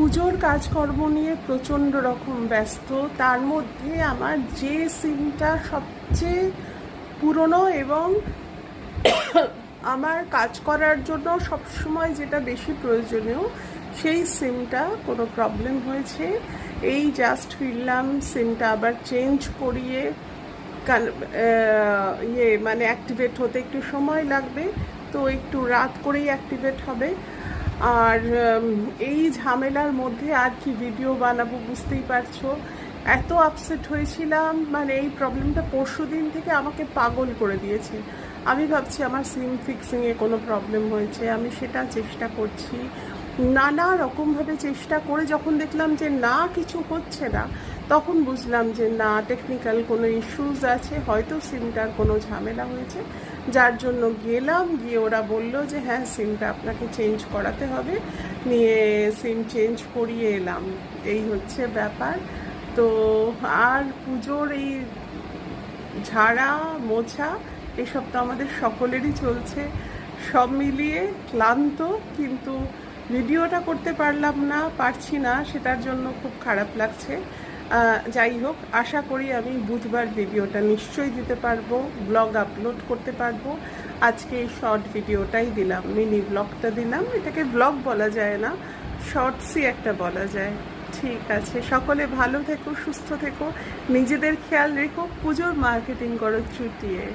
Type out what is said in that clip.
পুজোর কাজকর্ম নিয়ে প্রচণ্ড রকম ব্যস্ত। তার মধ্যে আমার যে সিমটা সবচেয়ে পুরনো এবং আমার কাজ করার জন্য সবসময় যেটা বেশি প্রয়োজনীয়, সেই সিমটা কোনো প্রবলেম হয়েছে। এই জাস্ট ফিরলাম, সিমটা আবার চেঞ্জ করিয়ে মানে অ্যাক্টিভেট হতে একটু সময় লাগবে, তো একটু রাত করেই অ্যাক্টিভেট হবে। আর এই ঝামেলার মধ্যে আর কি ভিডিও বানাবো বুঝতেই পারছো। এত আপসেট হয়েছিলাম, মানে এই প্রবলেমটা পরশু দিন থেকে আমাকে পাগল করে দিয়েছে। আমি ভাবছি আমার সিম ফিক্সিংয়ে কোনো প্রবলেম হয়েছে, আমি সেটা চেষ্টা করছি নানা রকমভাবে চেষ্টা করে। যখন দেখলাম যে না কিছু হচ্ছে না, তখন বুঝলাম যে না, টেকনিক্যাল কোনো ইস্যুস আছে, হয়তো সিমটার কোনো ঝামেলা হয়েছে, যার জন্য গেলাম। গিয়ে ওরা বললো যে হ্যাঁ, সিমটা আপনাকে চেঞ্জ করাতে হবে। নিয়ে সিম চেঞ্জ করিয়ে এলাম। এই হচ্ছে ব্যাপার। তো আর পুজোর এই ঝাড়া মোছা এসব তো আমাদের সকলেরই চলছে। সব মিলিয়ে ক্লান্ত, কিন্তু ভিডিওটা করতে পারছি না, সেটার জন্য খুব খারাপ লাগছে। যাই হোক, আশা করি আমি বুধবার ভিডিওটা নিশ্চয়ই দিতে পারবো, ব্লগ আপলোড করতে পারবো। আজকে এই শর্ট ভিডিওটাই দিলাম, মিনি ব্লগটা দিলাম। এটাকে ব্লগ বলা যায় না, শর্টসই একটা বলা যায়। ঠিক আছে, সকলে ভালো থেকো, সুস্থ থেকো, নিজেদের খেয়াল রেখো, পুজোর মার্কেটিং করো চুটিয়ে।